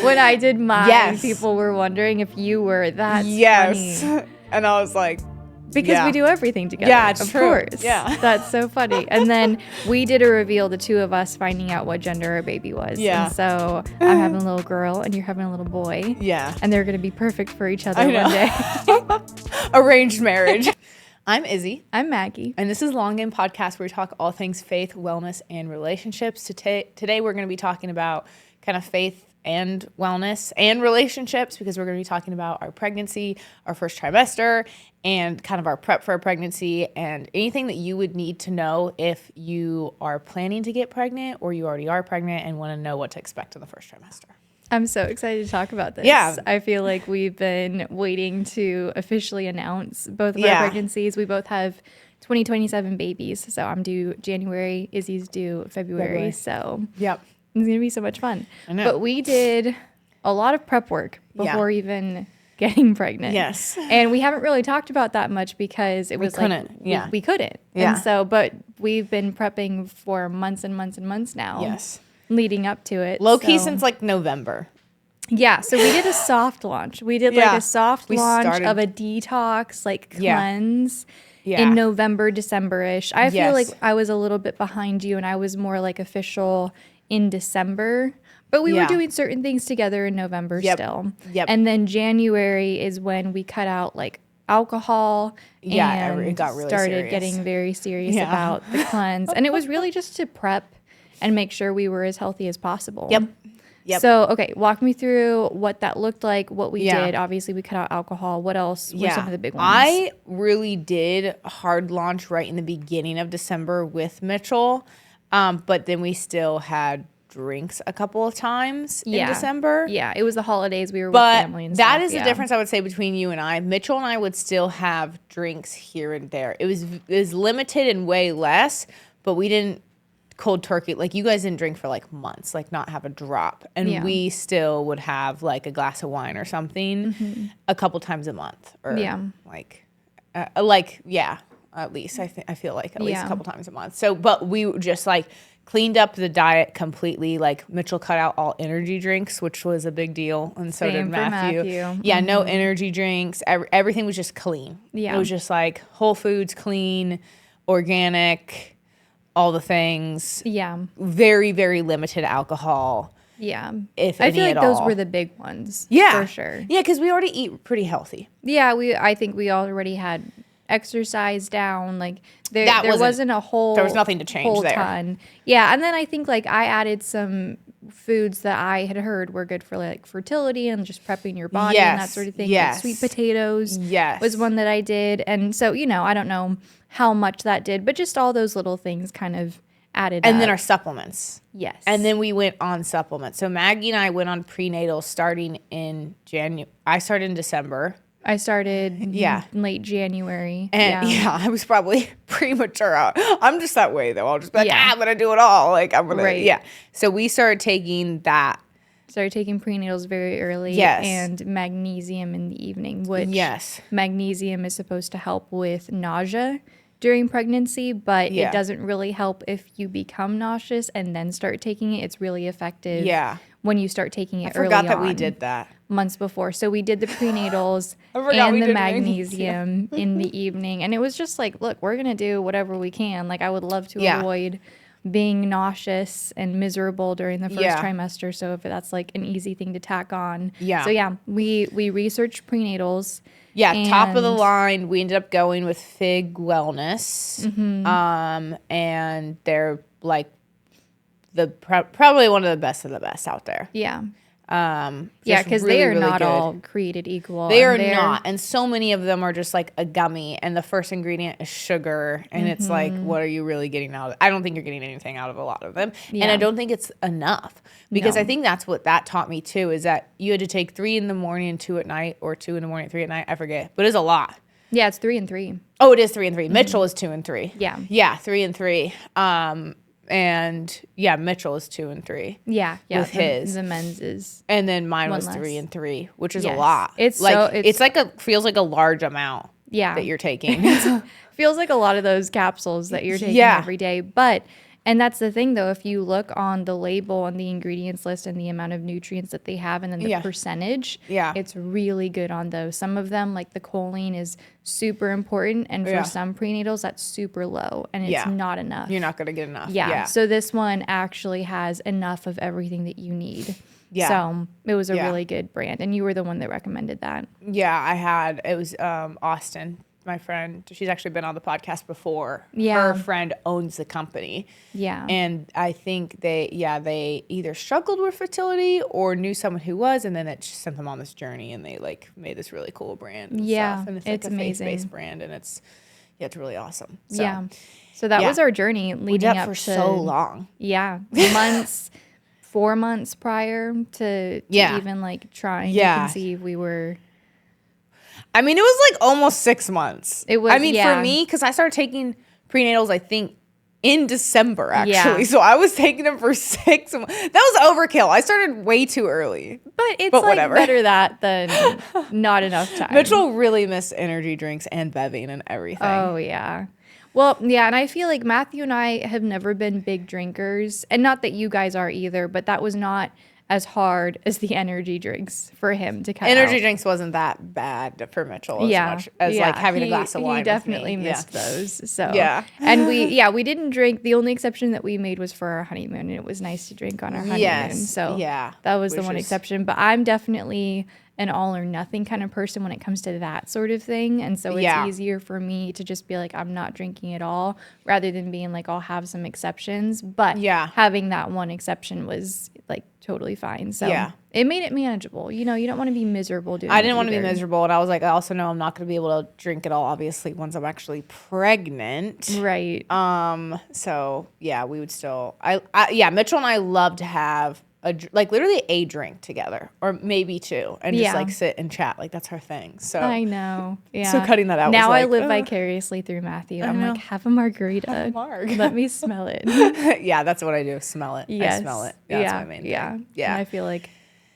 When I did mine, Yes. people were wondering if you were. That's Yes. funny. And I was like, Because we do everything together. Yeah, it's of true. course. Yeah. That's so funny. And then we did a reveal, the two of us finding out what gender our baby was. Yeah. And so I'm having a little girl and you're having a little boy. Yeah. And they're going to be perfect for each other I know. one day. Arranged marriage. I'm Izzy. I'm Maggie. And this is Long Game Podcast, where we talk all things faith, wellness, and relationships. Today we're going to be talking about kind of faith and wellness and relationships, because we're going to be talking about our pregnancy, our first trimester, and kind of our prep for a pregnancy, and anything that you would need to know if you are planning to get pregnant or you already are pregnant and want to know what to expect in the first trimester. I'm so excited to talk about this. Yeah. I feel like we've been waiting to officially announce both of our pregnancies. We both have 2027 babies. So I'm due January. Izzy's due February. So Yep. it's going to be so much fun. I know. But we did a lot of prep work before even getting pregnant. Yes. And we haven't really talked about that much because we couldn't. Yeah. And so, but we've been prepping for months and months and months now. Yes. Leading up to it. Low-key since like November. Yeah, so we did a soft launch. We did like a soft launch started- of a detox, like cleanse Yeah. in November, December-ish. I feel like Yes. I was a little bit behind you and I was more like official in December. But we were doing certain things together in November still. Yep. And then January is when we cut out like alcohol and it got really started serious. getting very serious about the cleanse. And it was really just to prep and make sure we were as healthy as possible. Yep. So, okay, walk me through what that looked like, what we did. Obviously, we cut out alcohol. What else were some of the big ones? I really did a hard launch right in the beginning of December with Mitchell, but then we still had drinks a couple of times in December. Yeah, it was the holidays. We were with But family and that stuff. is the difference, I would say, between you and I. Mitchell and I would still have drinks here and there. It was limited and way less, but we didn't cold turkey. Like, you guys didn't drink for like months, like not have a drop. And we still would have like a glass of wine or something a couple times a month. Or at least I feel like at least a couple times a month. So, but we just like cleaned up the diet completely. Like, Mitchell cut out all energy drinks, which was a big deal. And so did Matthew. Yeah, no energy drinks. Everything was just clean. Yeah. It was just like whole foods, clean, organic, all the things. Yeah. Very, very limited alcohol. Yeah. If I feel any like at those all. were the big ones. Yeah. For sure. Yeah, because we already eat pretty healthy. Yeah, I think we already had exercise down. Like there wasn't a whole there was nothing to change there. Ton. Yeah, and then I think like I added some foods that I had heard were good for like fertility and just prepping your body and that sort of thing. Yes. Like sweet potatoes Yes. was one that I did. And so, I don't know how much that did, but just all those little things kind of added And up. then our supplements. Yes. And then we went on supplements. So Maggie and I went on prenatal starting in January. I started in December. I started in late January. And I was probably premature. I'm just that way though. I'll just be like, I'm going to do it all. Like, I'm going to, So we started taking that. Started taking prenatals very early. Yes. And magnesium in the evening, which magnesium is supposed to help with nausea during pregnancy, but it doesn't really help if you become nauseous and then start taking it. It's really effective when you start taking it early on. I forgot that we did that. Months before. So we did the prenatals and the magnesium in the evening. And it was just like, look, we're going to do whatever we can. Like, I would love to avoid being nauseous and miserable during the first trimester. So if that's like an easy thing to tack on. Yeah. So we researched prenatals. Yeah, top of the line. We ended up going with Fig Wellness, and they're like probably one of the best out there. Yeah, because they are not all created equal. They are not, and so many of them are just like a gummy, and the first ingredient is sugar, and it's like, what are you really getting out of it? I don't think you're getting anything out of a lot of them, and I don't think it's enough, because I think that's what that taught me too, is that you had to take 3 in the morning and 2 at night, or 2 in the morning and 3 at night. I forget, but it's a lot. Yeah, it's 3 and 3. Oh, it is 3 and 3. Mitchell is 2 and 3. Yeah, 3 and 3. And Mitchell is 2 and 3. Yeah. With his. The men's is. And then mine was less. 3 and 3, which is a lot. It's like it's like feels like a large amount. Yeah. That you're taking. Feels like a lot of those capsules that you're taking every day, but And that's the thing, though. If you look on the label and the ingredients list and the amount of nutrients that they have and then the percentage, it's really good on those. Some of them, like the choline, is super important. And for some prenatals, that's super low. And it's not enough. You're not going to get enough. Yeah. So this one actually has enough of everything that you need. Yeah. So it was a really good brand. And you were the one that recommended that. Yeah, it was Austin, my friend. She's actually been on the podcast before. Yeah. Her friend owns the company. Yeah. And I think they either struggled with fertility or knew someone who was, and then it just sent them on this journey, and they like made this really cool brand and stuff. And it's like a amazing. faith-based brand, and it's really awesome. So, So that was our journey leading up for to so long. Yeah. Months. 4 months prior to even like trying to conceive, we were. I mean, it was like almost 6 months. It was. I mean, for me, because I started taking prenatals, I think in December actually. Yeah. So I was taking them for 6 months. That was overkill. I started way too early. But it's like whatever. Better that than not enough time. Mitchell really missed energy drinks and bevving and everything. Oh yeah. Well, yeah, and I feel like Matthew and I have never been big drinkers, and not that you guys are either, but that was not as hard as the energy drinks for him to cut Energy out. drinks wasn't that bad for Mitchell as much as like having a glass of wine. He definitely missed those. So yeah, and we didn't drink. The only exception that we made was for our honeymoon, and it was nice to drink on our honeymoon. Yes. So that was the one exception. But I'm definitely an all or nothing kind of person when it comes to that sort of thing. And so it's easier for me to just be like, I'm not drinking at all, rather than being like, I'll have some exceptions. But having that one exception was like totally fine. So it made it manageable. You know, you don't want to be miserable doing it. I didn't want to be miserable. And I was like, I also know I'm not going to be able to drink it all, obviously, once I'm actually pregnant. Right. So yeah, we would still, Mitchell and I love to have literally a drink together, or maybe two, and just like sit and chat. Like that's our thing. So I know. Yeah. So cutting that out. Now was like, I live vicariously through Matthew. I'm like, have a margarita. Have a marg. Let me smell it. Yeah, that's what I do. Smell it. Yes. I smell it. That's my main thing. Yeah. And I feel like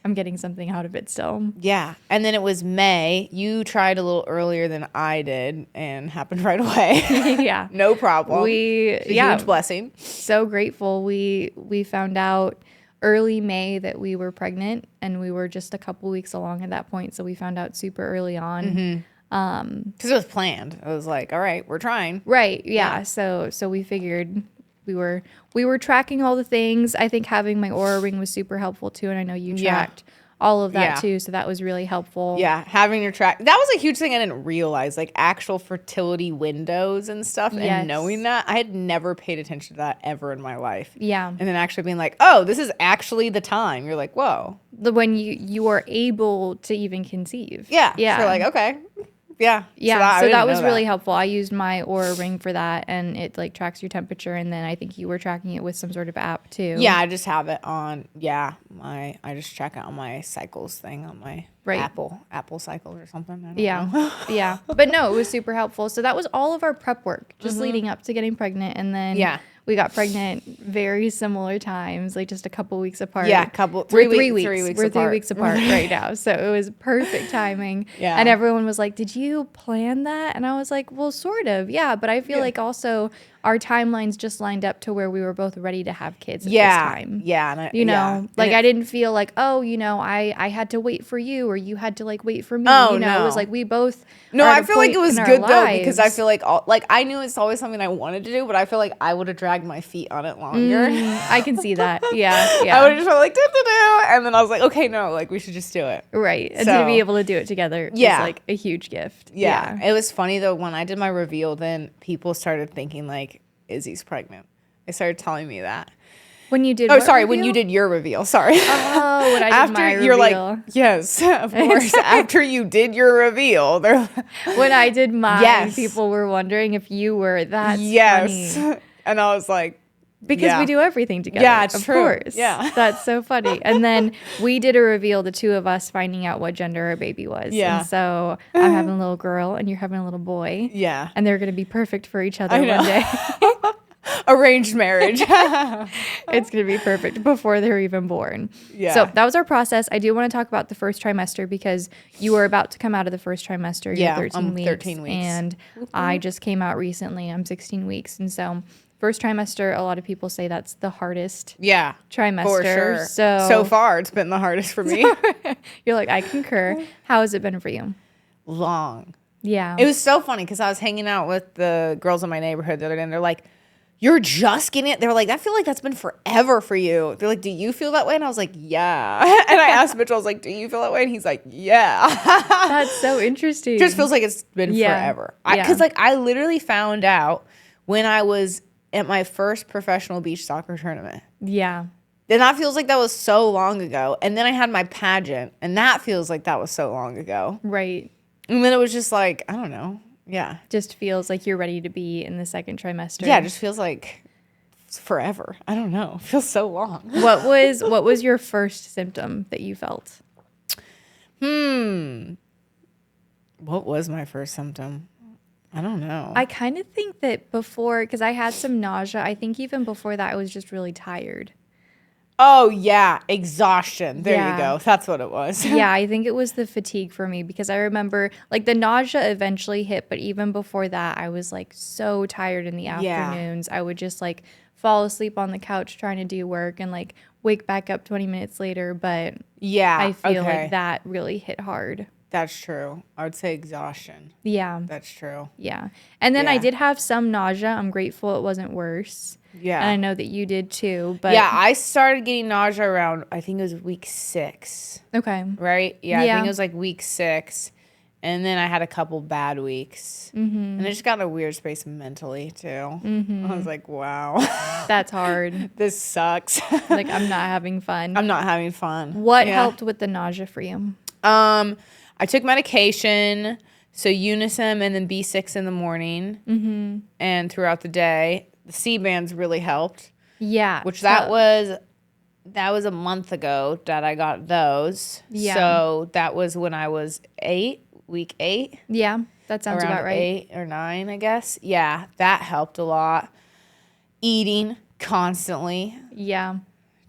I'm getting something out of it still. Yeah. And then it was May. You tried a little earlier than I did and happened right away. Yeah. No problem. Huge blessing. So grateful. We found out early May that we were pregnant, and we were just a couple weeks along at that point. So we found out super early on. Because it was planned. I was like, all right, we're trying. Right. Yeah. So we figured we were tracking all the things. I think having my Oura ring was super helpful too. And I know you tracked all of that too. So that was really helpful. Yeah. Having your track. That was a huge thing I didn't realize, like actual fertility windows and stuff. And knowing that, I had never paid attention to that ever in my life. Yeah. And then actually being like, oh, this is actually the time. You're like, whoa. When you are able to even conceive. Yeah. Yeah. So you're like, okay. Yeah. Yeah. So that was really helpful. I used my Oura ring for that, and it like tracks your temperature, and then I think you were tracking it with some sort of app too. Yeah, I just have it on I just track it on my cycles thing on my Apple cycles or something. I don't know. Yeah. But no, it was super helpful. So that was all of our prep work just leading up to getting pregnant, and then we got pregnant very similar times, like just a couple weeks apart. Yeah, We're 3 weeks. We're 3 weeks apart right now. So it was perfect timing. Yeah. And everyone was like, did you plan that? And I was like, well, sort of. Yeah. But I feel like also our timelines just lined up to where we were both ready to have kids at this time. Yeah. And I didn't feel like, I had to wait for you, or you had to like wait for me. Oh, no. It was like we both. No, I feel like it was good though, because I feel like I knew it's always something I wanted to do, but I feel like I would have dragged my feet on it longer. I can see that. Yeah. I would have just felt like, and then I was like, okay, no, like we should just do it. Right. And to be able to do it together is like a huge gift. Yeah. It was funny though, when I did my reveal, then people started thinking like, Izzy's pregnant. They started telling me that. When you did when you did your reveal. Sorry. Oh, when I did my reveal. You're like, yes, of course. After you did your reveal. When I did mine, people were wondering if you were. That's funny. And I was like, because we do everything together. Yeah, it's of true. Course. Yeah. That's so funny. And then we did a reveal, the two of us finding out what gender our baby was. Yeah. And so I'm having a little girl and you're having a little boy. Yeah. And they're going to be perfect for each other one day. Arranged marriage. It's going to be perfect before they're even born. Yeah. So that was our process. I do want to talk about the first trimester, because you were about to come out of the first trimester. You're 13 weeks. 13 weeks. And I just came out recently. I'm 16 weeks. And so first trimester, a lot of people say that's the hardest trimester. For sure. So far, it's been the hardest for me. You're like, I concur. How has it been for you? Long. Yeah. It was so funny because I was hanging out with the girls in my neighborhood the other day, and they're like, you're just getting it? They were like, I feel like that's been forever for you. They're like, do you feel that way? And I was like, yeah. And I asked Mitchell, I was like, do you feel that way? And he's like, yeah. That's so interesting. Just feels like it's been forever. Because I literally found out when I was at my first professional beach soccer tournament. Yeah. And that feels like that was so long ago. And then I had my pageant, and that feels like that was so long ago. Right. And then it was just like, I don't know. Yeah. Just feels like you're ready to be in the second trimester. Yeah, it just feels like it's forever. I don't know. It feels so long. What was your first symptom that you felt? What was my first symptom? I don't know. I kind of think that before, because I had some nausea, I think even before that I was just really tired. Oh, yeah. Exhaustion. There you go. That's what it was. Yeah, I think it was the fatigue for me because I remember like the nausea eventually hit. But even before that, I was like so tired in the afternoons. I would just like fall asleep on the couch trying to do work and like wake back up 20 minutes later. But I feel like that really hit hard. That's true. I would say exhaustion. Yeah. That's true. Yeah. And then I did have some nausea. I'm grateful it wasn't worse. Yeah. And I know that you did too. But yeah, I started getting nausea around, I think it was week 6. Okay. Right? Yeah, I think it was like week 6. And then I had a couple bad weeks. And I just got in a weird space mentally too. I was like, wow. That's hard. This sucks. Like, I'm not having fun. I'm not having fun. What helped with the nausea for you? I took medication, so Unisem and then B6 in the morning and throughout the day. The C-bands really helped. Yeah. Which that was a month ago that I got those. Yeah. So that was when I was week 8. Yeah, that sounds about right. 8 or 9, I guess. Yeah, that helped a lot. Eating constantly. Yeah.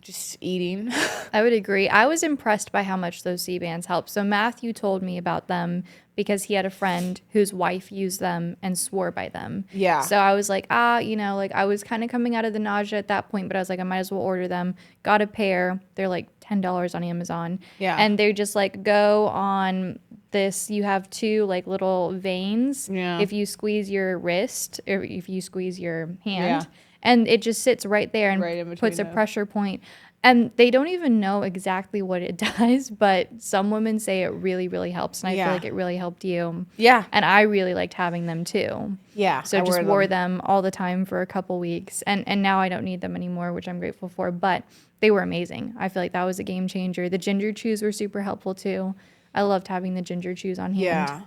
Just eating. I would agree. I was impressed by how much those C-bands help. So Matthew told me about them because he had a friend whose wife used them and swore by them. Yeah. So I was like, like I was kind of coming out of the nausea at that point, but I was like, I might as well order them. Got a pair. They're like $10 on Amazon. Yeah. And they're just like, go on this. You have 2 like little veins. Yeah. If you squeeze your wrist or if you squeeze your hand. Yeah. And it just sits right there and puts a pressure point. And they don't even know exactly what it does, but some women say it really, really helps. And I feel like it really helped you. Yeah. And I really liked having them too. Yeah. So I just wore them all the time for a couple weeks. And now I don't need them anymore, which I'm grateful for. But they were amazing. I feel like that was a game changer. The ginger chews were super helpful too. I loved having the ginger chews on hand. Yeah.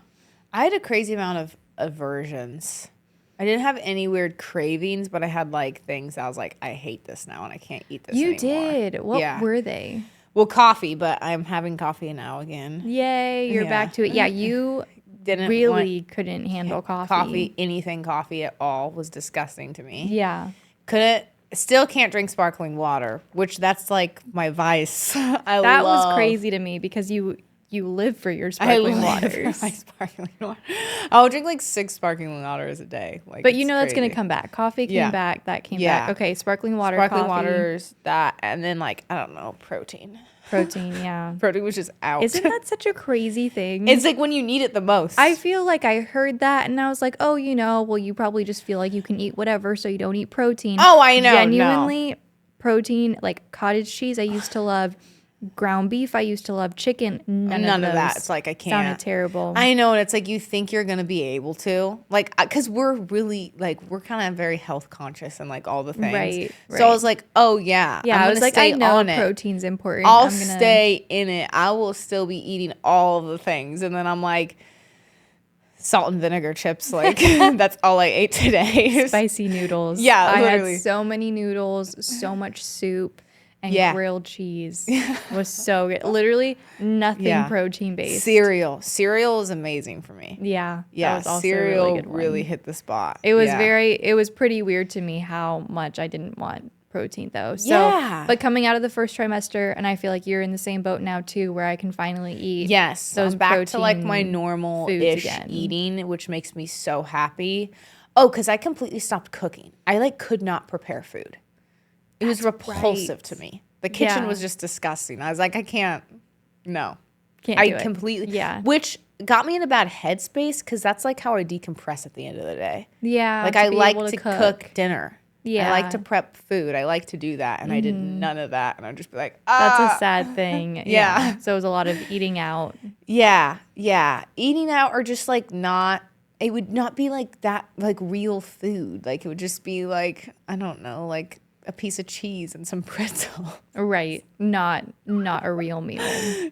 I had a crazy amount of aversions. I didn't have any weird cravings, but I had like things I was like, I hate this now and I can't eat this anymore. You did? What were they? Well, coffee, but I'm having coffee now again. Yay, you're back to it. Yeah, you couldn't handle coffee. Anything coffee at all was disgusting to me. Yeah. Still can't drink sparkling water, which that's like my vice. That was crazy to me because you live for your sparkling waters. My sparkling water. I'll drink like 6 sparkling waters a day. Like, but you know that's going to come back. Coffee came back. That came back. Okay, sparkling water, sparkling coffee. Waters, that, and then like, I don't know, protein. Protein, yeah. Protein was just out. Isn't that such a crazy thing? It's like when you need it the most. I feel like I heard that and I was like, oh, well, you probably just feel like you can eat whatever, so you don't eat protein. Oh, I know. Genuinely, protein, like cottage cheese, I used to love. Ground beef, I used to love. Chicken, none of that. It's like I can't. Sounded terrible. I know, and it's like you think you're gonna be able to, like, because we're really like we're kind of very health conscious and like all the things. Right. So I was like, oh yeah, I was like, I know protein's important. I'll stay in it. I will still be eating all of the things, and then I'm like, salt and vinegar chips, like that's all I ate today. Spicy noodles. Yeah, literally. I had so many noodles, so much soup. And grilled cheese was so good. Literally nothing protein based. Cereal is amazing for me. Yeah. Yeah. Was also cereal a really, good really hit the spot. It was it was pretty weird to me how much I didn't want protein though. So, but coming out of the first trimester, and I feel like you're in the same boat now too, where I can finally eat. Yes. Those I'm back to like my normal-ish eating, which makes me so happy. Oh, because I completely stopped cooking. I like could not prepare food. It was repulsive to me. The kitchen was just disgusting. I was like, I can't. No. Can't I do it. completely. Yeah. Which got me in a bad headspace because that's like how I decompress at the end of the day. Yeah. Like I like to cook dinner. Yeah. I like to prep food. I like to do that. And I did none of that. And I'd just be like, That's a sad thing. Yeah. So it was a lot of eating out. Yeah. Yeah. Eating out or just like not. It would not be like that, like real food. Like it would just be like, I don't know, like a piece of cheese and some pretzel. Right. Not a real meal.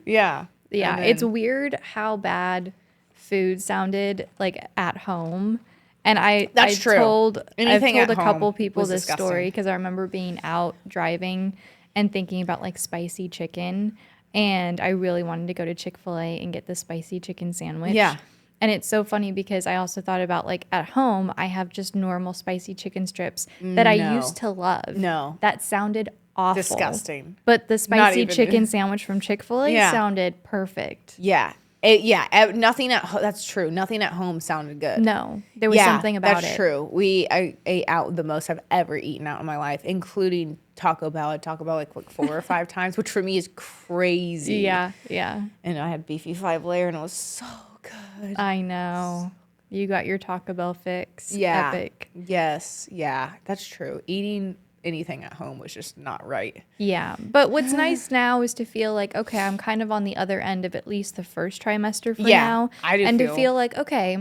Yeah. Yeah. It's weird how bad food sounded like at home. And I told a couple people this story because I remember being out driving and thinking about like spicy chicken. And I really wanted to go to Chick-fil-A and get the spicy chicken sandwich. Yeah. And it's so funny because I also thought about like at home, I have just normal spicy chicken strips that I used to love. No. That sounded awful. Disgusting. But the spicy chicken sandwich from Chick-fil-A sounded perfect. Yeah. Nothing at home. That's true. Nothing at home sounded good. No. There was something about it. That's true. I ate out the most I've ever eaten out in my life, including Taco Bell. I had Taco Bell like 4 or 5 times, which for me is crazy. Yeah. Yeah. And I had beefy 5-layer and it was so good. I know. You got your Taco Bell fix. Yeah. Epic. Yes. Yeah. That's true. Eating anything at home was just not right. Yeah. But what's nice now is to feel like, okay, I'm kind of on the other end of at least the first trimester for now. I do and to feel like, okay,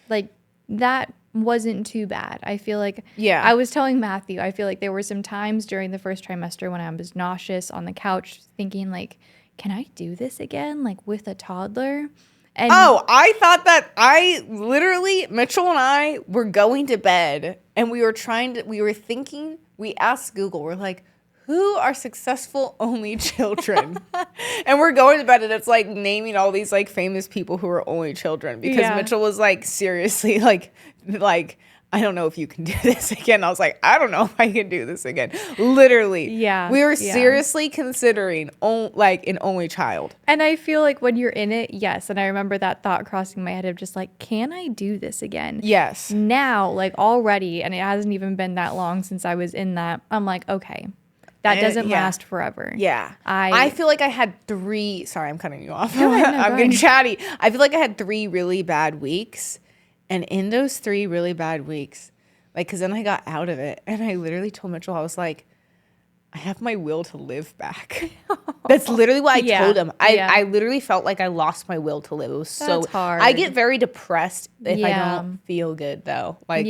like that wasn't too bad. I feel like, I was telling Matthew, I feel like there were some times during the first trimester when I was nauseous on the couch thinking like, can I do this again? Like with a toddler? And I thought that Mitchell and I were going to bed and we were thinking, we asked Google, we're like, who are successful only children? And we're going to bed and it's like naming all these like famous people who are only children because Mitchell was like, seriously, like, I don't know if you can do this again. I was like, I don't know if I can do this again. Literally. Yeah. We were seriously considering like an only child. And I feel like when you're in it, yes. And I remember that thought crossing my head of just like, can I do this again? Yes. Now, like already, and it hasn't even been that long since I was in that, I'm like, okay, that doesn't last forever. Yeah. I feel like I had 3, sorry, I'm cutting you off. Go ahead, I'm getting chatty. I feel like I had 3 really bad weeks. And in those 3 really bad weeks, like, because then I got out of it and I literally told Mitchell, I was like, I have my will to live back. That's literally what I told him. I literally felt like I lost my will to live. It was so hard. I get very depressed if I don't feel good though. Like,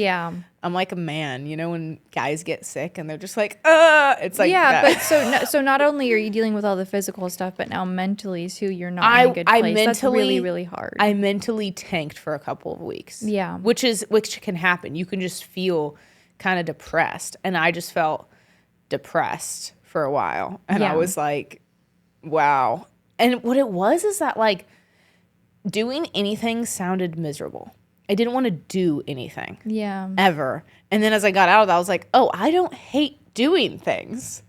I'm like a man, you know, when guys get sick and they're just like, it's like that. But so not only are you dealing with all the physical stuff, but now mentally too, you're not in a good place. That's really, really hard. I mentally tanked for a couple of weeks. Yeah. Which can happen. You can just feel kind of depressed. And I just felt depressed for a while. And I was like, wow. And what it was is that like doing anything sounded miserable. I didn't want to do anything. Yeah. Ever. And then as I got out of that, I was like, oh, I don't hate doing things.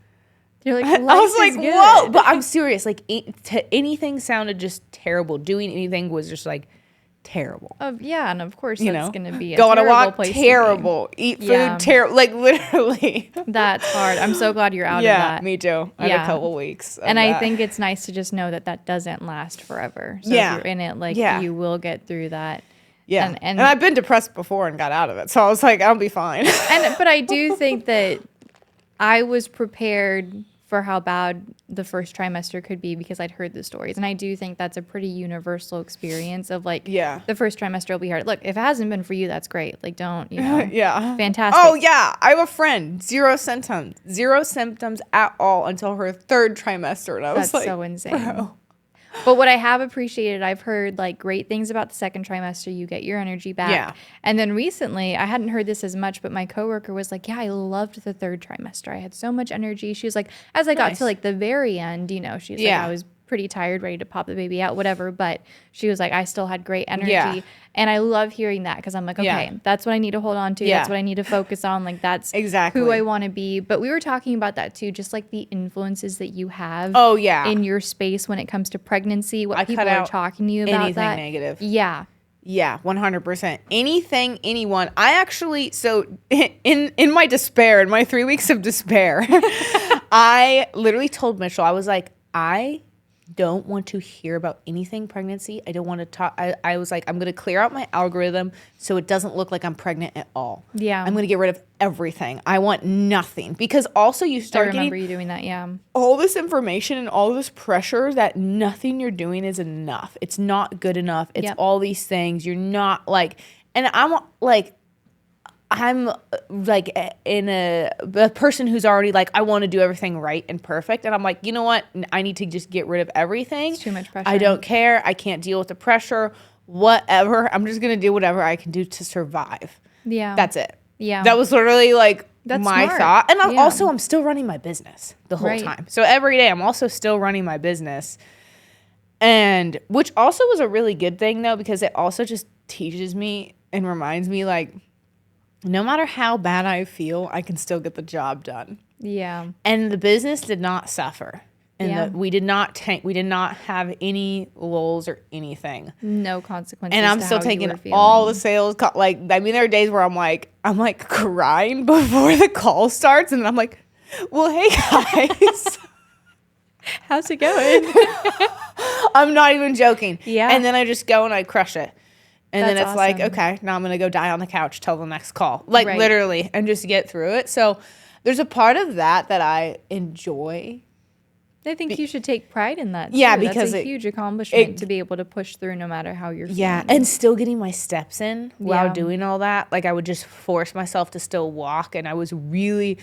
You're like, I was like, whoa. But I'm serious. Like anything sounded just terrible. Doing anything was just like terrible. And of course that's going to be a go on a terrible walk, place terrible. Eat food, terrible. Like literally. That's hard. I'm so glad you're out of that. Yeah, me too. I had a couple weeks. And I think it's nice to just know that doesn't last forever. So if you're in it, like you will get through that. Yeah. And I've been depressed before and got out of it. So I was like, I'll be fine. But I do think that I was prepared for how bad the first trimester could be because I'd heard the stories. And I do think that's a pretty universal experience of like, the first trimester will be hard. Look, if it hasn't been for you, that's great. Like, don't, fantastic. Oh, yeah. I have a friend, 0 symptoms at all until her 3rd trimester. And I was like, so insane. Bro. But what I have appreciated, I've heard like great things about the 2nd trimester. You get your energy back. Yeah. And then recently, I hadn't heard this as much, but my coworker was like, yeah, I loved the 3rd trimester. I had so much energy. She was like, as I got to like the very end, you know, she's like, I was pretty tired, ready to pop the baby out, whatever. But she was like, I still had great energy. Yeah. And I love hearing that because I'm like, okay, that's what I need to hold on to. Yeah. That's what I need to focus on. Like, that's who I want to be. But we were talking about that too, just like the influences that you have in your space when it comes to pregnancy, what people are talking to you about. Anything negative. Yeah. Yeah, 100%. Anything, anyone. I actually, so in my despair, in my 3 weeks of despair, I literally told Mitchell, I was like, I don't want to hear about anything pregnancy. I don't want to talk. I was like, I'm going to clear out my algorithm so it doesn't look like I'm pregnant at all. Yeah. I'm going to get rid of everything. I want nothing. Because also you start I remember you doing that, yeah. all this information and all this pressure that nothing you're doing is enough. It's not good enough. It's all these things. You're not like, and I'm like in a person who's already like, I want to do everything right and perfect. And I'm like, you know what? I need to just get rid of everything. It's too much pressure. I don't care. I can't deal with the pressure. Whatever. I'm just going to do whatever I can do to survive. Yeah. That's it. Yeah. That was literally like That's my smart. thought. And I'm still running my business the whole Right. time. So every day I'm also still running my business. And which also was a really good thing though, because it also just teaches me and reminds me like, no matter how bad I feel, I can still get the job done. Yeah. And the business did not suffer. And Yeah. we did not have any lulls or anything. No consequences. And I'm to still how you taking were feeling. all the sales. There are days where I'm like crying before the call starts. And I'm like, well, hey guys. How's it going? I'm not even joking. Yeah. And then I just go and I crush it. And then That's it's like, awesome. okay, now I'm going to go die on the couch till the next call. Like Right. literally, and just get through it. So there's a part of that I enjoy. I think you should take pride in that. Yeah, too. because that's a huge accomplishment to be able to push through no matter how you're Yeah, feeling. and still getting my steps in while Yeah. doing all that. Like I would just force myself to still walk, and I was really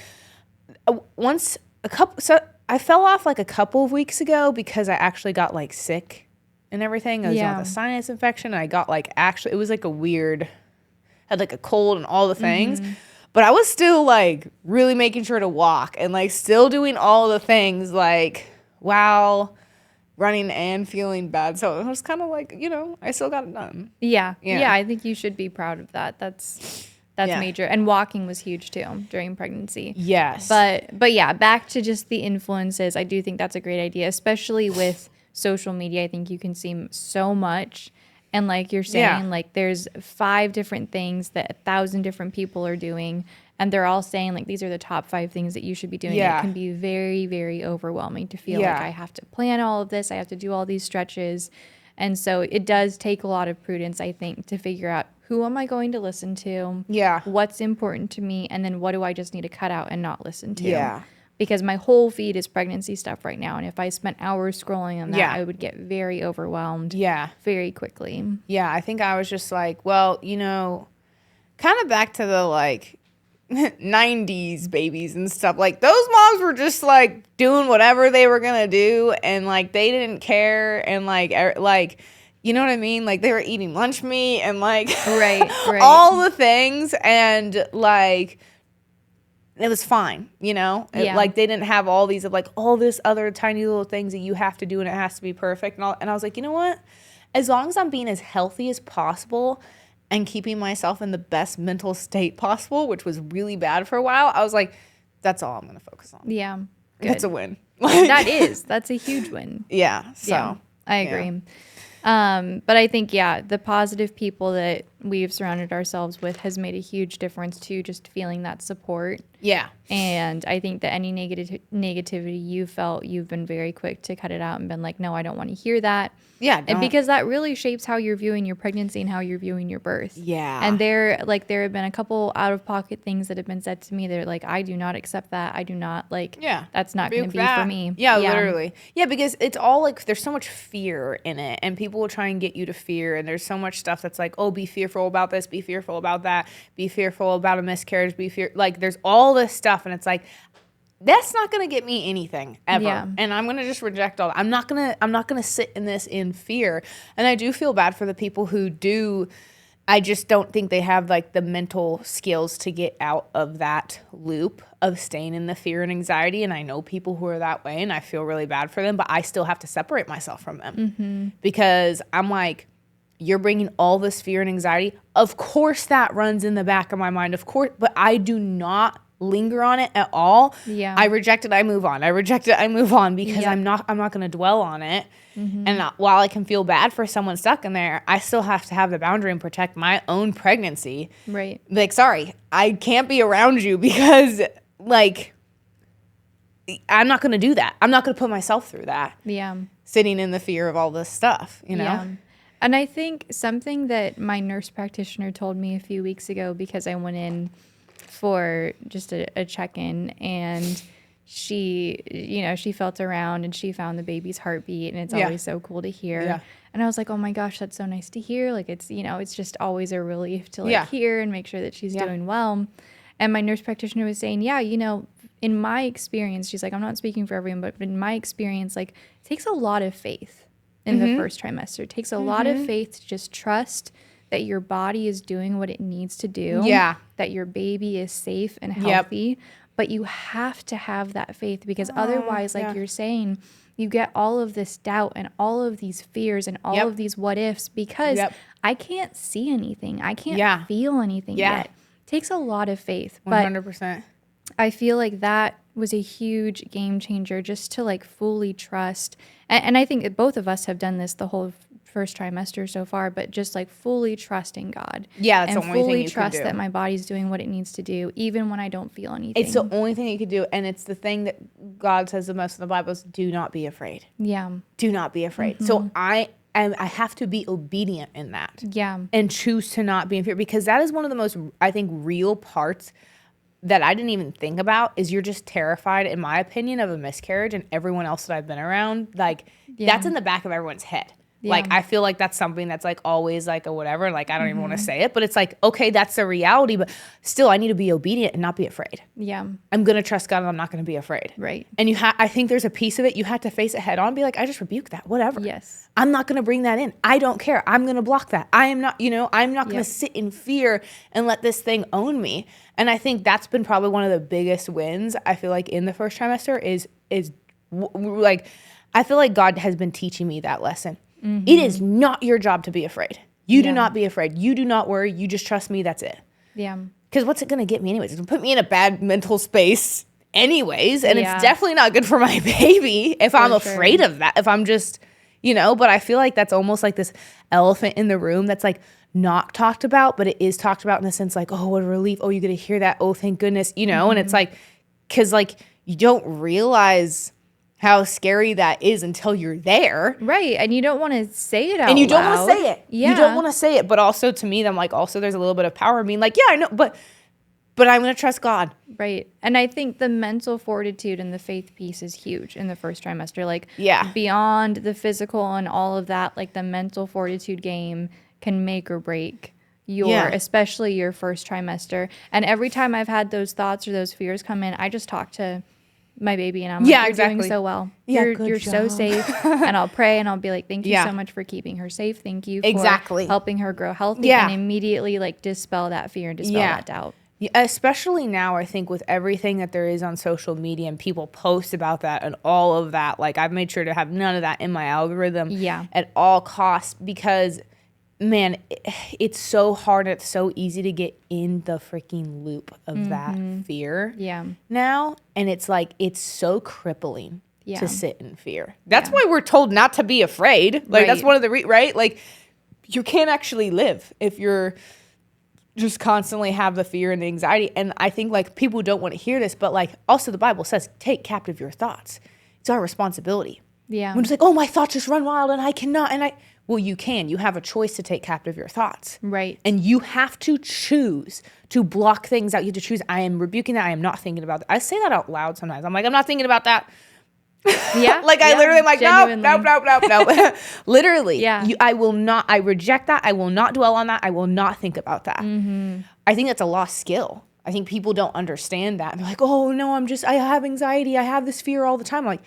So I fell off like a couple of weeks ago because I actually got like sick and everything. I was on a sinus infection. And I got like it was like had like a cold and all the things. Mm-hmm. But I was still like really making sure to walk and like still doing all the things like while running and feeling bad. So it was kind of like, I still got it done. Yeah. Yeah. Yeah. I think you should be proud of that. That's major. And walking was huge too during pregnancy. Yes. But yeah, back to just the influences. I do think that's a great idea, especially with social media. I think you can see so much. And like you're saying, like there's 5 different things that 1,000 different people are doing. And they're all saying like, these are the top 5 things that you should be doing. Yeah. It can be very, very overwhelming to feel like I have to plan all of this. I have to do all these stretches. And so it does take a lot of prudence, I think, to figure out who am I going to listen to? Yeah. What's important to me? And then what do I just need to cut out and not listen to? Yeah. Because my whole feed is pregnancy stuff right now. And if I spent hours scrolling on that, I would get very overwhelmed very quickly. Yeah, I think I was just like, well, kind of back to the like 90s babies and stuff. Like those moms were just like doing whatever they were going to do. And like they didn't care. And like, you know what I mean? Like they were eating lunch meat and like right. all the things. And like, it was fine, Like they didn't have all these of like all this other tiny little things that you have to do and it has to be perfect and all. And I was like, you know what? As long as I'm being as healthy as possible and keeping myself in the best mental state possible, which was really bad for a while, I was like, that's all I'm going to focus on. Yeah. That's a win. That's a huge win. Yeah. So yeah, I agree. But I think, the positive people that we've surrounded ourselves with has made a huge difference too, just feeling that support. Yeah. And I think that any negativity you felt, you've been very quick to cut it out and been like, no, I don't want to hear that. Yeah. And because that really shapes how you're viewing your pregnancy and how you're viewing your birth. Yeah. And there have been a couple out of pocket things that have been said to me. They're like, I do not accept that. I do not that's not going to be for me. Yeah, literally. Yeah, because it's all like, there's so much fear in it and people will try and get you to fear. And there's so much stuff that's like, oh, be fearful about this, be fearful about that, be fearful about a miscarriage, like there's all this stuff. And it's like, that's not going to get me anything ever. Yeah. And I'm going to just reject all that. I'm not going to sit in this in fear. And I do feel bad for the people who do. I just don't think they have like the mental skills to get out of that loop of staying in the fear and anxiety. And I know people who are that way and I feel really bad for them, but I still have to separate myself from them because I'm like, you're bringing all this fear and anxiety. Of course that runs in the back of my mind, of course, but I do not linger on it at all. Yeah. I reject it, I move on. I reject it, I move on, because I'm not going to dwell on it. And while I can feel bad for someone stuck in there, I still have to have the boundary and protect my own pregnancy. Right. Like, sorry, I can't be around you because, like, I'm not going to do that. I'm not going to put myself through that. Yeah. Sitting in the fear of all this stuff, you know? Yeah. And I think something that my nurse practitioner told me a few weeks ago, because I went in for just a check-in, and she felt around and she found the baby's heartbeat, and it's always so cool to hear. Yeah. And I was like, oh my gosh, that's so nice to hear. Like, it's, it's just always a relief to hear and make sure that she's doing well. And my nurse practitioner was saying, in my experience, she's like, I'm not speaking for everyone, but in my experience, like, it takes a lot of faith in the first trimester. It takes a lot of faith to just trust that your body is doing what it needs to do. Yeah. That your baby is safe and healthy. But you have to have that faith, because otherwise, like you're saying, you get all of this doubt and all of these fears and all of these what ifs, because I can't see anything. I can't feel anything yet. It takes a lot of faith. 100%. But I feel like that was a huge game changer, just to like fully trust. And I think that both of us have done this the whole first trimester so far, but just like fully trusting God. Yeah, that's and the only thing fully you can trust do. that my body's doing what it needs to do, even when I don't feel anything. It's the only thing you can do, and it's the thing that God says the most in the Bible is, do not be afraid. Yeah. Do not be afraid. So I have to be obedient in that. Yeah. And choose to not be in fear, because that is one of the most, I think, real parts that I didn't even think about, is you're just terrified, in my opinion, of a miscarriage, and everyone else that I've been around, like, that's in the back of everyone's head. Yeah. Like, I feel like that's something that's like always like a whatever, like I don't even want to say it, but it's like, okay, that's the reality, but still I need to be obedient and not be afraid. Yeah. I'm going to trust God, and I'm not going to be afraid. Right. And I think there's a piece of it, you have to face it head on, be like, I just rebuke that, whatever. Yes. I'm not going to bring that in. I don't care. I'm going to block that. I am not, I'm not going to sit in fear and let this thing own me. And I think that's been probably one of the biggest wins, I feel like, in the first trimester is like, I feel like God has been teaching me that lesson. It is not your job to be afraid. You do not be afraid. You do not worry. You just trust me. That's it. Yeah. Because what's it going to get me anyways? It's going to put me in a bad mental space anyways. And it's definitely not good for my baby if I'm afraid of that. If I'm just, but I feel like that's almost like this elephant in the room that's like not talked about, but it is talked about in the sense like, oh, what a relief. Oh, you get to hear that. Oh, thank goodness. And it's like, because like you don't realize how scary that is until you're there. Right. And you don't want to say it out loud. And you don't want to say it. Yeah. You don't want to say it. But also to me, I'm like, also there's a little bit of power in being like, yeah, I know, but I'm going to trust God. Right. And I think the mental fortitude and the faith piece is huge in the first trimester. Like, beyond the physical and all of that, like the mental fortitude game can make or break especially your first trimester. And every time I've had those thoughts or those fears come in, I just talk to my baby and I'm like, you're doing so well. You're so safe. And I'll pray and I'll be like, thank you so much for keeping her safe. Thank you for helping her grow healthy, and immediately like dispel that fear and dispel that doubt. Yeah, especially now, I think with everything that there is on social media and people post about that and all of that, like I've made sure to have none of that in my algorithm at all costs, because man, it's so hard. It's so easy to get in the freaking loop of that fear now. And it's like, it's so crippling to sit in fear. That's why we're told not to be afraid. Like that's one of the, right? Like you can't actually live if you're just constantly have the fear and the anxiety. And I think like people don't want to hear this, but like also the Bible says, take captive your thoughts. It's our responsibility. Yeah. When it's like, oh, my thoughts just run wild and I cannot, well, you can. You have a choice to take captive your thoughts. Right. And you have to choose to block things out. You have to choose, I am rebuking that. I am not thinking about that. I say that out loud sometimes. I'm like, I'm not thinking about that. Yeah. Like I literally am like, no. Literally. Yeah. I reject that. I will not dwell on that. I will not think about that. Mm-hmm. I think that's a lost skill. I think people don't understand that. And they're like, oh no, I have anxiety. I have this fear all the time. I'm like,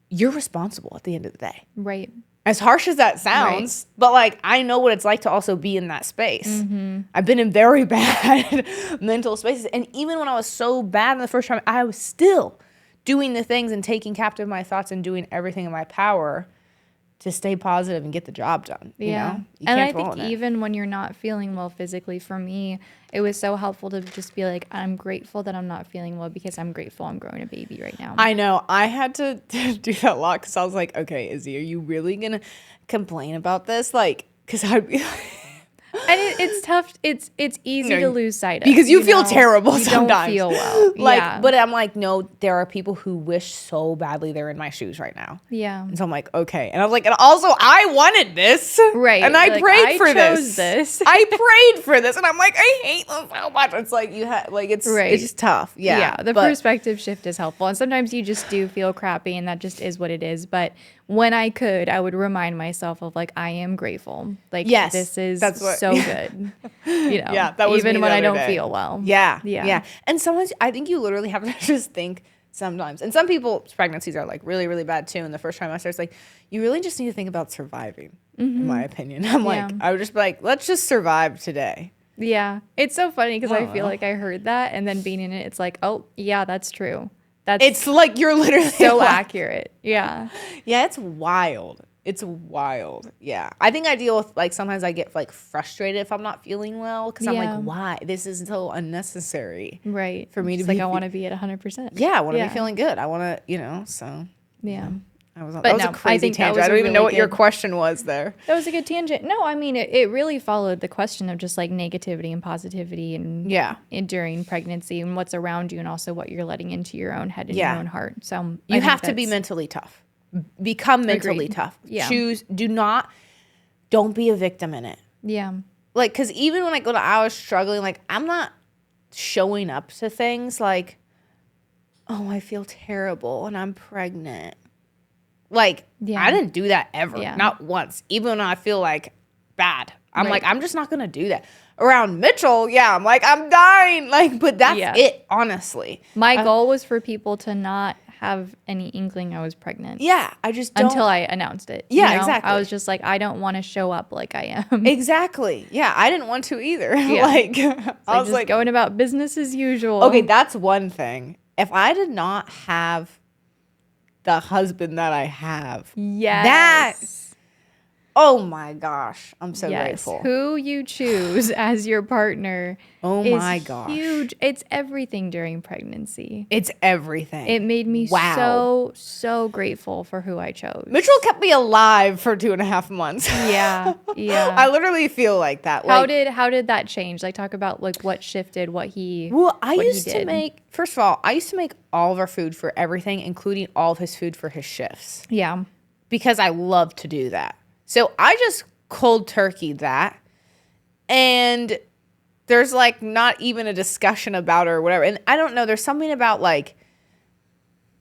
you're responsible at the end of the day. Right. As harsh as that sounds, but like I know what it's like to also be in that space. Mm-hmm. I've been in very bad mental spaces. And even when I was so bad in the first time, I was still doing the things and taking captive my thoughts and doing everything in my power to stay positive and get the job done. You know? You and can't I dwell think on it. even when you're not feeling well physically, for me, it was so helpful to just be like, I'm grateful that I'm not feeling well because I'm grateful I'm growing a baby right now. I know. I had to do that a lot because I was like, okay, Izzy, are you really going to complain about this? Like, because I'd be like... And it's tough. It's easy to lose sight of. Because you feel terrible you sometimes. You don't feel well. Like, but I'm like, no, there are people who wish so badly they're in my shoes right now. Yeah. And so I'm like, okay. And I was like, and also I wanted this. Right. And I like, prayed for chose this. I prayed for this. And I'm like, I hate this so much. It's like, it's tough. Yeah. Yeah. The perspective shift is helpful. And sometimes you just do feel crappy and that just is what it is. But when I could, I would remind myself of like, I am grateful. Like, yes, this is so good. You know, yeah, that was even me when the I don't other day. feel well. Yeah. And sometimes I think you literally have to just think sometimes. And some people's pregnancies are like really, really bad too. In the first trimester, it's like, you really just need to think about surviving, in my opinion. I would just be like, let's just survive today. Yeah. It's so funny because I feel like I heard that and then being in it, it's like, oh, yeah, that's true. It's like you're literally so accurate. Yeah. Yeah, it's wild. It's wild. Yeah. I think I deal with like sometimes I get like frustrated if I'm not feeling well because I'm like, why? This is so unnecessary. Right. For me to be like I want to be at 100%. Yeah, I want to be feeling good. I want to, so. Yeah. That was a crazy tangent. I don't even know what your question was there. That was a good tangent. No, I mean, it really followed the question of just like negativity and positivity and during pregnancy and what's around you and also what you're letting into your own head and your own heart. So you have to be mentally tough. Become mentally tough. Yeah. Don't be a victim in it. Yeah. Like, because even when I was struggling, like, I'm not showing up to things like, oh, I feel terrible and I'm pregnant. Like, I didn't do that ever. Yeah. Not once. Even when I feel like bad. I'm like, I'm just not going to do that. Around Mitchell, I'm like, I'm dying. Like, but that's it, honestly. My goal was for people to not have any inkling I was pregnant. Yeah, I just don't. Until I announced it. Yeah, exactly. I was just like, I don't want to show up like I am. Exactly. Yeah, I didn't want to either. Yeah. I was just like going about business as usual. Okay, that's one thing. If I did not have the husband that I have. Yes. Oh my gosh. I'm so grateful. Who you choose as your partner is huge. It's everything during pregnancy. It's everything. It made me so grateful for who I chose. Mitchell kept me alive for 2.5 months. Yeah. I literally feel like that. How did that change? Like, talk about like what shifted, what he Well, I used to make all of our food for everything, including all of his food for his shifts. Yeah. Because I love to do that. So I just cold turkeyed that. And there's like not even a discussion about it or whatever. And I don't know, there's something about like,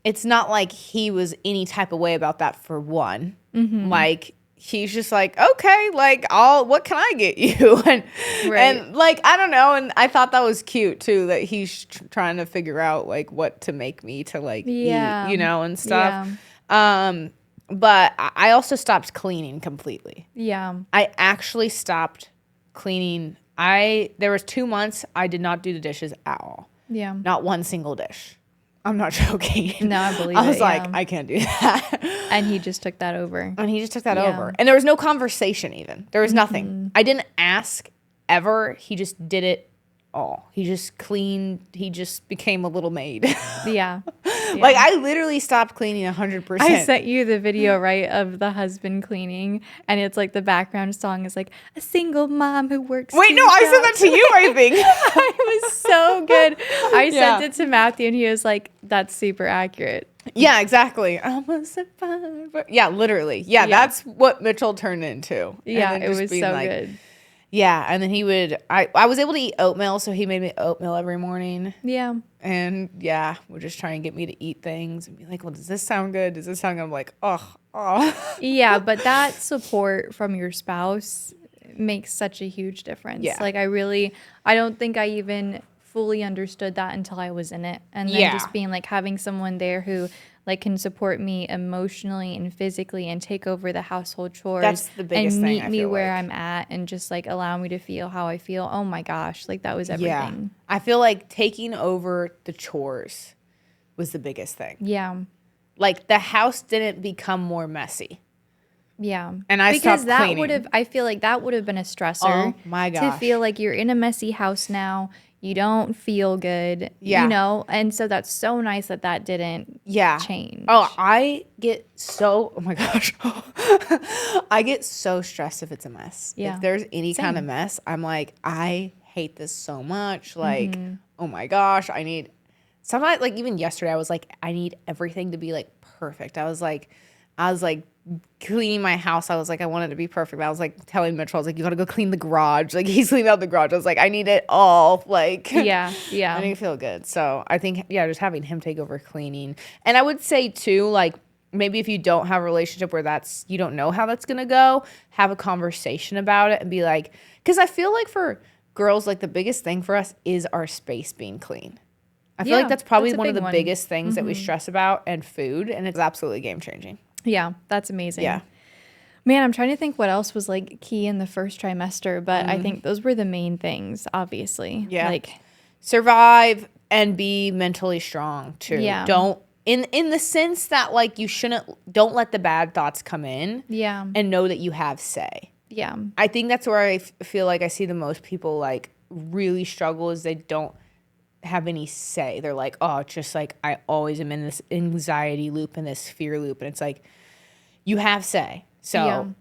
it's not like he was any type of way about that for one. Mm-hmm. Like, he's just like, okay, like, what can I get you? And like, I don't know. And I thought that was cute too, that he's trying to figure out like what to make me to like eat, and stuff. Yeah. But I also stopped cleaning completely. Yeah. I actually stopped cleaning. There was 2 months I did not do the dishes at all. Yeah. Not one single dish. I'm not joking. No, I believe it. I was like, I can't do that. And he just took that over. And there was no conversation even. There was nothing. Mm-hmm. I didn't ask ever. He just did it all. He just cleaned. He just became a little maid. Yeah. Like, I literally stopped cleaning 100%. I sent you the video, right, of the husband cleaning, and it's like the background song is like, a single mom who works. Wait, no, I sent that to you, I think. It was so good. I sent it to Matthew, and he was like, that's super accurate. Yeah, exactly. I'm a survivor. Yeah, literally. Yeah, that's what Mitchell turned into. Yeah, it was so good. Yeah, and then he would, I was able to eat oatmeal, so he made me oatmeal every morning. Yeah. And would just try and get me to eat things and be like, well, does this sound good? Does this sound good? I'm like, oh. Yeah, but that support from your spouse makes such a huge difference. Yeah. Like, I don't think I even fully understood that until I was in it. And then just being like, having someone there who like can support me emotionally and physically and take over the household chores. That's the biggest thing. And meet me where I'm at and just like allow me to feel how I feel. Oh my gosh, like that was everything. Yeah. I feel like taking over the chores was the biggest thing. Yeah. Like, the house didn't become more messy. Yeah. And I because stopped cleaning. I feel like that would have been a stressor. Oh my gosh. To feel like you're in a messy house now. You don't feel good. Yeah. You know? And so that's so nice that didn't change. Oh, I get so, oh my gosh. I get so stressed if it's a mess. Yeah. If there's any kind of mess, I'm like, I hate this so much. Like, oh my gosh, sometimes, like even yesterday, I was like, I need everything to be like perfect. I was like cleaning my house. I was like, I want it to be perfect. I was like telling Mitchell, I was like, you gotta go clean the garage. Like he's cleaning out the garage. I was like, I need it all. Like, yeah. I need to feel good. So I think, just having him take over cleaning. And I would say too, like maybe if you don't have a relationship where you don't know how that's gonna go, have a conversation about it and be like, because I feel like for girls, like the biggest thing for us is our space being clean. I feel like that's probably one of the biggest things that we stress about, and food, and it's absolutely game changing. Yeah, that's amazing. Yeah. Man, I'm trying to think what else was like key in the first trimester, but I think those were the main things, obviously. Yeah. Like survive and be mentally strong too. Yeah. Don't in the sense that like don't let the bad thoughts come in. Yeah. And know that you have say. Yeah. I think that's where I feel like I see the most people like really struggle is they don't have any say. They're like, oh, it's just like I always am in this anxiety loop and this fear loop, and it's like you have say. So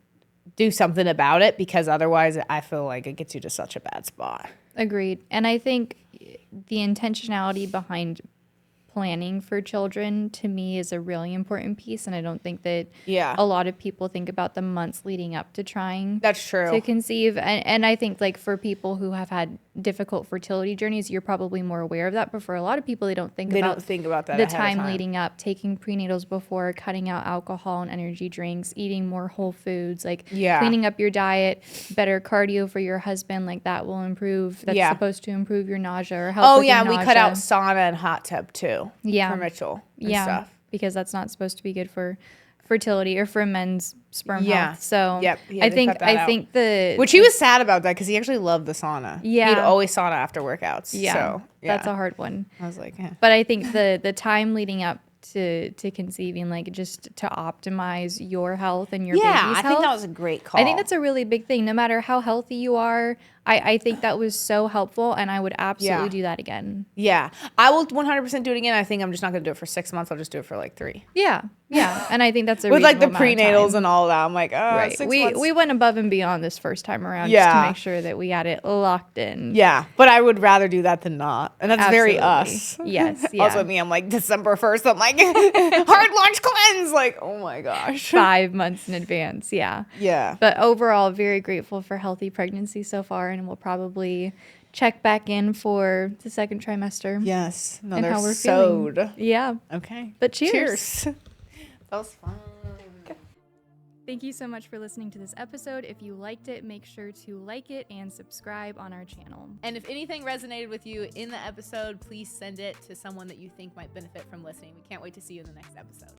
do something about it, because otherwise I feel like it gets you to such a bad spot. Agreed. And I think the intentionality behind planning for children to me is a really important piece, and I don't think that a lot of people think about the months leading up to trying That's true. to conceive. And I think like for people who have had difficult fertility journeys, you're probably more aware of that, but for a lot of people they don't think about that the time leading up, taking prenatals before, cutting out alcohol and energy drinks, eating more whole foods, like cleaning up your diet, better cardio for your husband, like that will improve. That's supposed to improve your nausea or help with your nausea. We cut out sauna and hot tub too. For Mitchell and stuff. Because that's not supposed to be good for fertility or for men's sperm health. So I think which he was sad about that because he actually loved the sauna. Yeah. He'd always sauna after workouts. Yeah. So, that's a hard one. I was like, But I think the time leading up to conceiving, like just to optimize your health and your baby's health. I think that was a great call. I think that's a really big thing. No matter how healthy you are, I think that was so helpful, and I would absolutely do that again. Yeah. I will 100% do it again. I think I'm just not going to do it for 6 months. I'll just do it for like 3. Yeah. Yeah. And I think that's a with like the reasonable prenatals and all that. I'm like, right. 6 months. We went above and beyond this first time around just to make sure that we had it locked in. Yeah. But I would rather do that than not. And that's very us. Yes. Yeah. Also me, I'm like December 1st. I'm like hard launch cleanse. Like, oh my gosh. 5 months in advance. Yeah. Yeah. But overall, very grateful for healthy pregnancy so far, and we'll probably check back in for the second trimester. Yes. And how we're feeling. Yeah. Okay. But cheers. That was fun. Thank you so much for listening to this episode. If you liked it, make sure to like it and subscribe on our channel. And if anything resonated with you in the episode, please send it to someone that you think might benefit from listening. We can't wait to see you in the next episode.